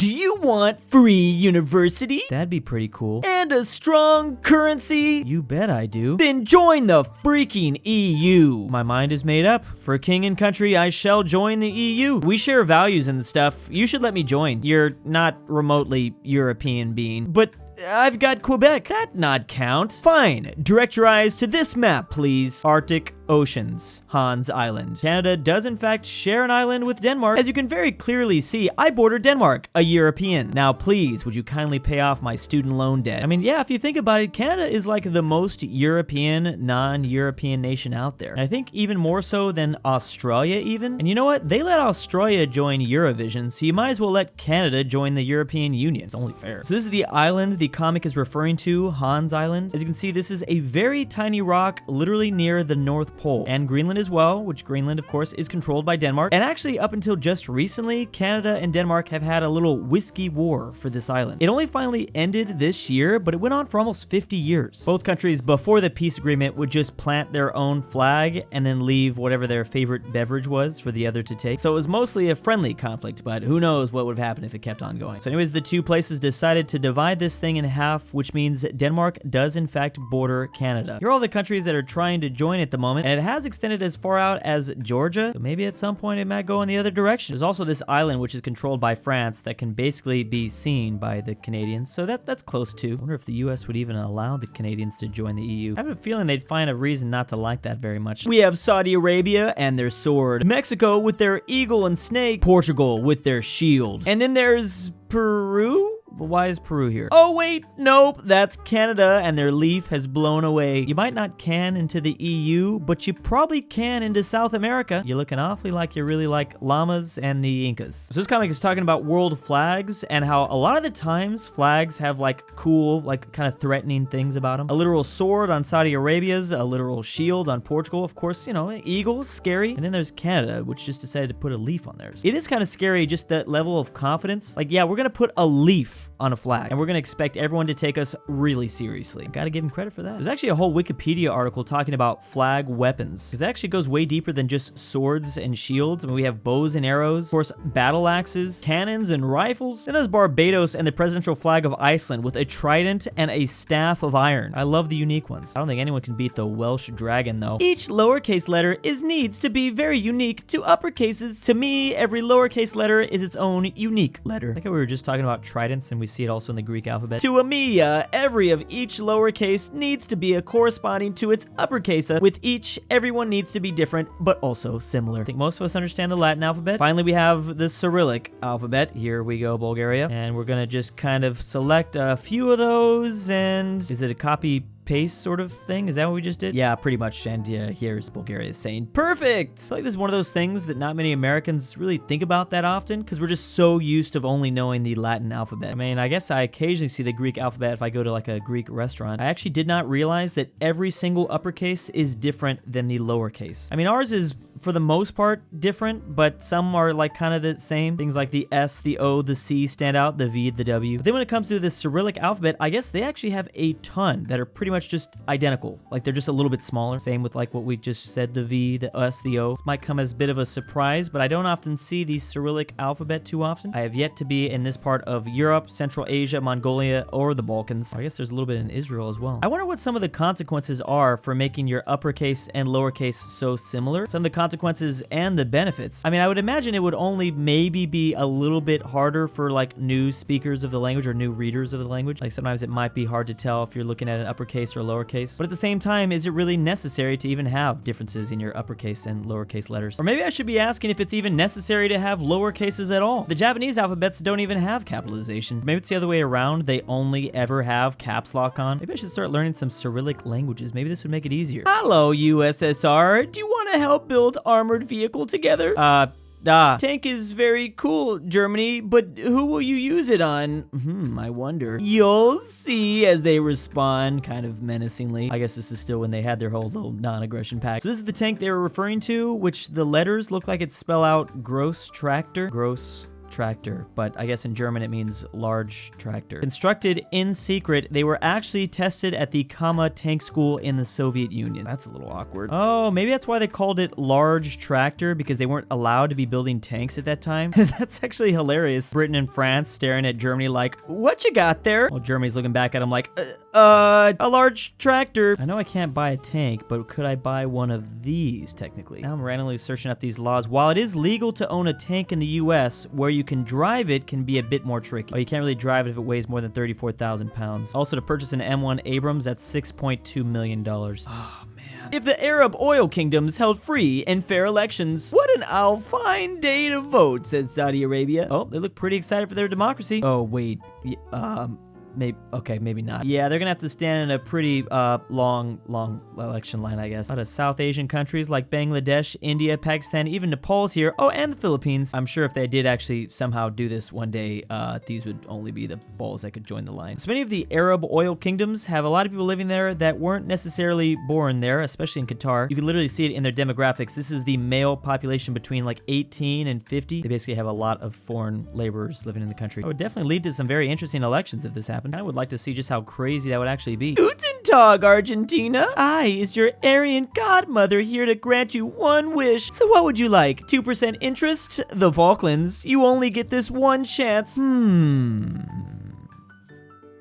Do you want free university? That'd be pretty cool. And a strong currency? You bet I do. Then join the freaking EU. My mind is made up. For king and country, I shall join the EU. We share values and stuff. You should let me join. You're not remotely European being, but I've got Quebec. That not count. Fine. Direct your eyes to this map, please. Arctic Oceans, Hans Island. Canada does in fact share an island with Denmark. As you can very clearly see, I border Denmark, a European. Now please, would you kindly pay off my student loan debt? I mean, yeah, if you think about it, Canada is like the most European, non-European nation out there. And I think even more so than Australia even. And you know what? They let Australia join Eurovision, so you might as well let Canada join the European Union. It's only fair. So this is the island the comic is referring to, Hans Island. As you can see, this is a very tiny rock, literally near the North Pole, and Greenland as well, which Greenland of course is controlled by Denmark. And actually up until just recently, Canada and Denmark have had a little whiskey war for this island. It only finally ended this year, but it went on for almost 50 years. Both countries before the peace agreement would just plant their own flag and then leave whatever their favorite beverage was for the other to take. So it was mostly a friendly conflict, but who knows what would have happened if it kept on going. So anyways, the two places decided to divide this thing in half, which means Denmark does in fact border Canada. Here are all the countries that are trying to join at the moment, and it has extended as far out as Georgia, so maybe at some point it might go in the other direction. There's also this island which is controlled by France that can basically be seen by the Canadians, so that's close too. I wonder if the US would even allow the Canadians to join the EU. I have a feeling they'd find a reason not to like that very much. We have Saudi Arabia and their sword, Mexico with their eagle and snake, Portugal with their shield, and then there's Peru? But why is Peru here? Oh wait, nope, that's Canada and their leaf has blown away. You might not can into the EU, but you probably can into South America. You're looking awfully like you really like llamas and the Incas. So this comic is talking about world flags and how a lot of the times flags have like cool, like kind of threatening things about them. A literal sword on Saudi Arabia's, a literal shield on Portugal, of course, you know, eagles, scary. And then there's Canada, which just decided to put a leaf on theirs. It is kind of scary, just that level of confidence. Like, yeah, we're gonna put a leaf on a flag, and we're gonna expect everyone to take us really seriously. Gotta give them credit for that. There's actually a whole Wikipedia article talking about flag weapons, because it actually goes way deeper than just swords and shields. I mean, we have bows and arrows, of course, battle axes, cannons and rifles. Then there's Barbados and the presidential flag of Iceland with a trident and a staff of iron. I love the unique ones. I don't think anyone can beat the Welsh dragon though. Each lowercase letter needs to be very unique to uppercases. To me, every lowercase letter is its own unique letter. I think we were just talking about tridents and we see it also in the Greek alphabet. To Amiya, every of each lowercase needs to be a corresponding to its uppercase. With each, everyone needs to be different, but also similar. I think most of us understand the Latin alphabet. Finally, we have the Cyrillic alphabet. Here we go, Bulgaria. And we're gonna just kind of select a few of those, and is it a copy paste sort of thing? Is that what we just did? Yeah, pretty much. And here's Bulgaria saying perfect. I feel like this is one of those things that not many Americans really think about that often, because we're just so used to only knowing the Latin alphabet. I mean, I guess I occasionally see the Greek alphabet if I go to like a Greek restaurant. I actually did not realize that every single uppercase is different than the lowercase. I mean, ours is for the most part different, but some are like kind of the same. Things like the S, the O, the C stand out, the V, the W. But then when it comes to the Cyrillic alphabet, I guess they actually have a ton that are pretty much just identical. Like they're just a little bit smaller. Same with like what we just said, the V, the S, the O. This might come as a bit of a surprise, but I don't often see the Cyrillic alphabet too often. I have yet to be in this part of Europe, Central Asia, Mongolia, or the Balkans. I guess there's a little bit in Israel as well. I wonder what some of the consequences are for making your uppercase and lowercase so similar. Some of the consequences and the benefits. I mean, I would imagine it would only maybe be a little bit harder for like new speakers of the language or new readers of the language. Like sometimes it might be hard to tell if you're looking at an uppercase or lowercase. But at the same time, is it really necessary to even have differences in your uppercase and lowercase letters? Or maybe I should be asking if it's even necessary to have lowercases at all. The Japanese alphabets don't even have capitalization. Maybe it's the other way around. They only ever have caps lock on. Maybe I should start learning some Cyrillic languages. Maybe this would make it easier. Hello, USSR. Do you want to help build armored vehicle together? Tank is very cool, Germany, but who will you use it on? I wonder. You'll see, as they respond kind of menacingly. I guess this is still when they had their whole little non-aggression pact. So this is the tank they were referring to, which the letters look like it spell out gross tractor. Gross tractor, but I guess in German it means large tractor. Constructed in secret, they were actually tested at the Kama tank school in the Soviet Union. That's a little awkward. Oh, maybe that's why they called it large tractor, because they weren't allowed to be building tanks at that time. That's actually hilarious. Britain and France staring at Germany like, what you got there? Well, Germany's looking back at them like, a large tractor. I know I can't buy a tank, but could I buy one of these technically? Now I'm randomly searching up these laws. While it is legal to own a tank in the US, where you can drive it can be a bit more tricky. Oh, you can't really drive it if it weighs more than 34,000 pounds. Also, to purchase an M1 Abrams, that's $6.2 million. Oh, man. If the Arab oil kingdoms held free and fair elections, what an fine day to vote, says Saudi Arabia. Oh, they look pretty excited for their democracy. Oh, wait. Maybe not. Yeah, they're gonna have to stand in a pretty long election line, I guess. A lot of South Asian countries like Bangladesh, India, Pakistan, even Nepal's here. Oh, and the Philippines. I'm sure if they did actually somehow do this one day, these would only be the balls that could join the line. So many of the Arab oil kingdoms have a lot of people living there that weren't necessarily born there, especially in Qatar. You can literally see it in their demographics. This is the male population between like 18 and 50. They basically have a lot of foreign laborers living in the country. It would definitely lead to some very interesting elections if this happened. I would like to see just how crazy that would actually be. Guten Tag, Argentina. I is your Aryan godmother here to grant you one wish. So what would you like? 2% interest? The Falklands. You only get this one chance.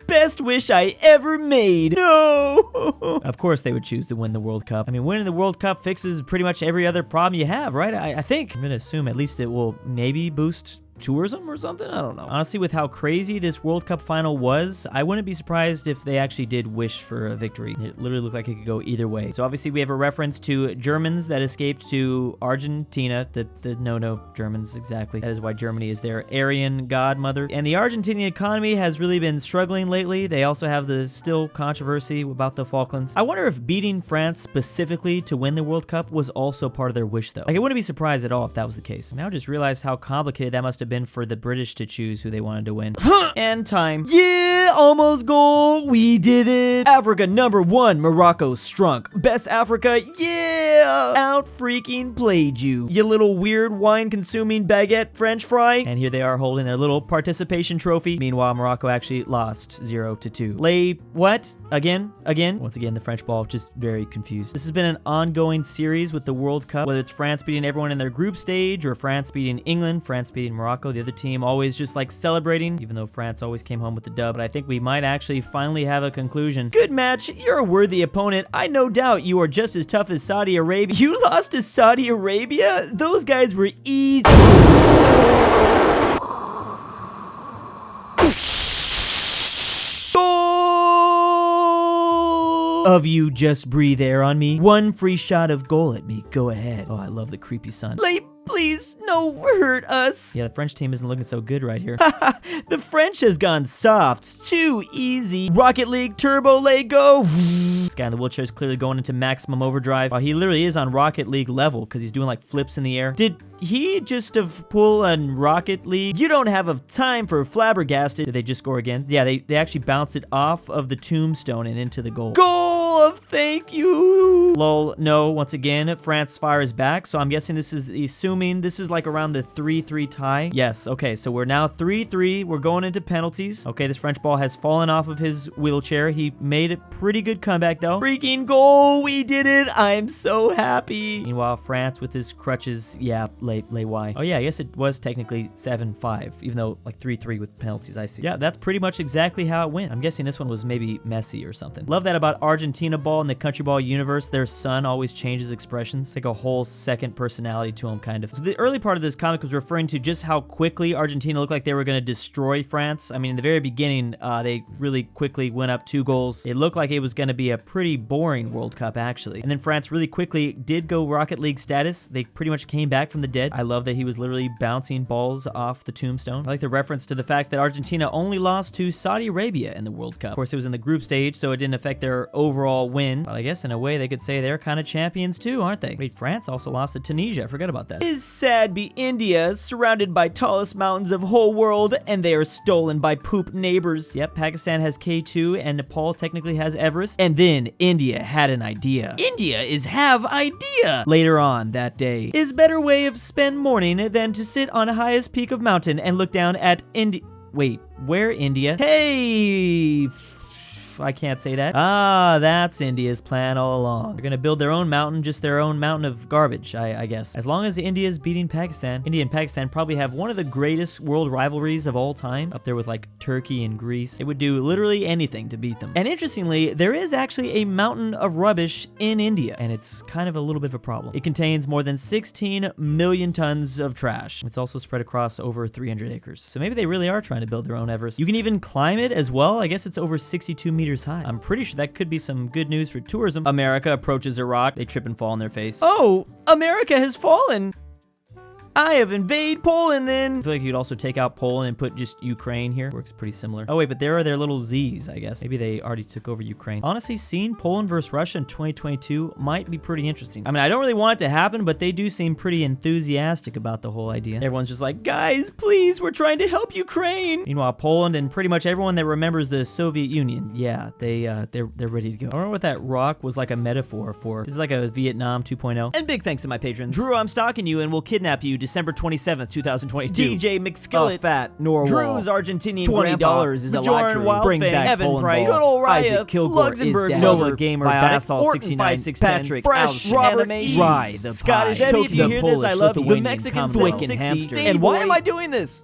Best wish I ever made. No! Of course they would choose to win the World Cup. I mean, winning the World Cup fixes pretty much every other problem you have, right? I think. I'm gonna assume at least it will maybe boost tourism or something? I don't know. Honestly, with how crazy this World Cup final was, I wouldn't be surprised if they actually did wish for a victory. It literally looked like it could go either way. So obviously we have a reference to Germans that escaped to Argentina, the no-no Germans, exactly. That is why Germany is their Aryan godmother. And the Argentinian economy has really been struggling lately. They also have the still controversy about the Falklands. I wonder if beating France specifically to win the World Cup was also part of their wish though. Like, I wouldn't be surprised at all if that was the case. Now I just realized how complicated that must have been for the British to choose who they wanted to win. And time. Yeah, almost goal. We did it. Africa #1, Morocco strunk. Best Africa, yeah. Out freaking played you. You little weird wine consuming baguette French fry. And here they are holding their little participation trophy. Meanwhile, Morocco actually lost 0-2. Lay what? Again? Once again, the French ball just very confused. This has been an ongoing series with the World Cup, whether it's France beating everyone in their group stage or France beating England, France beating Morocco. The other team always just like celebrating, even though France always came home with the dub. But I think we might actually finally have a conclusion. Good match. You're a worthy opponent. I no doubt you are just as tough as Saudi Arabia. You lost to Saudi Arabia? Those guys were easy. Of you, just breathe air on me. One free shot of goal at me. Go ahead. Oh, I love the creepy sun. Please, no, hurt us. Yeah, the French team isn't looking so good right here. The French has gone soft. Too easy. Rocket League, Turbo, Lego. This guy in the wheelchair is clearly going into maximum overdrive. He literally is on Rocket League level because he's doing like flips in the air. Did he just have pull on Rocket League? You don't have a time for flabbergasted. Did they just score again? Yeah, they actually bounced it off of the tombstone and into the goal. Goal of thank you. Lol, no, once again, France fires back. So I'm guessing this is assuming this is like around the 3-3 tie. Yes, okay, so we're now 3-3. We're going into penalties. Okay, this French ball has fallen off of his wheelchair. He made a pretty good comeback though. Freaking goal, we did it. I'm so happy. Meanwhile, France with his crutches, yeah, lay why. Oh yeah, I guess it was technically 7-5, even though like 3-3 with penalties, I see. Yeah, that's pretty much exactly how it went. I'm guessing this one was maybe messy or something. Love that about Argentina ball in the country ball universe. Their son always changes expressions. It's like a whole second personality to him, kind of. So the early part of this comic was referring to just how quickly Argentina looked like they were going to destroy France. I mean, in the very beginning, they really quickly went up 2 goals. It looked like it was going to be a pretty boring World Cup, actually. And then France really quickly did go Rocket League status. They pretty much came back from the dead. I love that he was literally bouncing balls off the tombstone. I like the reference to the fact that Argentina only lost to Saudi Arabia in the World Cup. Of course, it was in the group stage, so it didn't affect their overall win. But I guess in a way they could say they're kind of champions too, aren't they? Wait, France also lost to Tunisia. I forgot about that. Is sad be India, surrounded by tallest mountains of whole world, and they are stolen by poop neighbors. Yep, Pakistan has K2, and Nepal technically has Everest. And then India had an idea. India is have idea. Later on that day, is better way of spend morning than to sit on highest peak of mountain and look down at India. Wait, where India? Hey, I can't say that. Ah, that's India's plan all along. They're gonna build their own mountain, just their own mountain of garbage, I guess. As long as India's beating Pakistan, India and Pakistan probably have one of the greatest world rivalries of all time, up there with like Turkey and Greece. It would do literally anything to beat them. And interestingly, there is actually a mountain of rubbish in India, and it's kind of a little bit of a problem. It contains more than 16 million tons of trash. It's also spread across over 300 acres. So maybe they really are trying to build their own Everest. You can even climb it as well. I guess it's over 62 meters high. I'm pretty sure that could be some good news for tourism. America approaches Iraq. They trip and fall on their face. Oh, America has fallen. I have invaded Poland then. I feel like you could also take out Poland and put just Ukraine here. Works pretty similar. Oh wait, but there are their little Z's, I guess. Maybe they already took over Ukraine. Honestly, seeing Poland versus Russia in 2022 might be pretty interesting. I mean, I don't really want it to happen, but they do seem pretty enthusiastic about the whole idea. Everyone's just like, guys, please, we're trying to help Ukraine. Meanwhile, Poland and pretty much everyone that remembers the Soviet Union, yeah, they're ready to go. I wonder what that rock was like a metaphor for. This is like a Vietnam 2.0. And big thanks to my patrons. Drew, I'm stalking you and will kidnap you December 27th, 2022. DJ McSkillet, aPhatNarwhal. Drew's Argentinian $20 is a lottery. Bring back Evan Pryce. GoodOldRyah. Kilgore LuxembourgLover. Gamer Bassall 69. Patrick. Phresh Animations. RyeThePie. Scottish. If you hear this, I love you. The Mexican Twickenhamster. And why am I doing this?